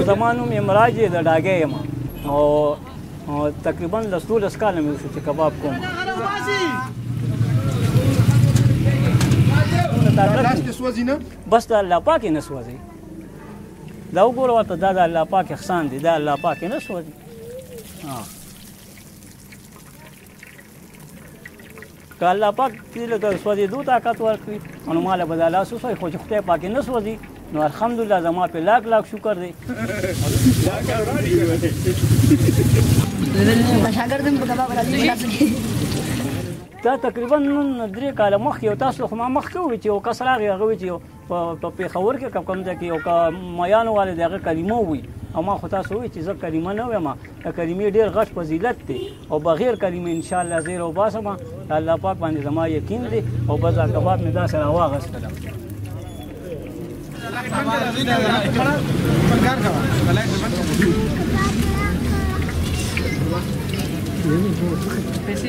زما نوم امراج د ډاګۍ یم او تقریبا 12 کاله مې وشو چې کباب کوم. بس د الله پاک یې نه سوځي. دا وګوره ورته دا د الله پاک احسان دی، دا الله پاک یې نه سوځي. که الله پاک دې له سوځېدو طاقت ورکړي نو ما له به دا لاس وسوځي، خو چې خدای پاک یې نه سوځي نو الحمدلله زما پې لاک لاک شکر دی. دا تقریبا نن 3 کاله مخکې یو تاسو خو ما مخکې ووایي چې یو کس راغی هغه وایي چې په پېښور کې کوم ځای کې یو میانو والې د هغه کلمه ووایي او ما خو تاسو ووایي چې زه کلمه نه وایم. د کلمې ډېر غټ فضیلت دی او بغیر کلمې انشاءالله زه یې راوباسم. الله پاک باندې زما یقین دی او بس دا کباب مې داسې راواغېستلم. पैसे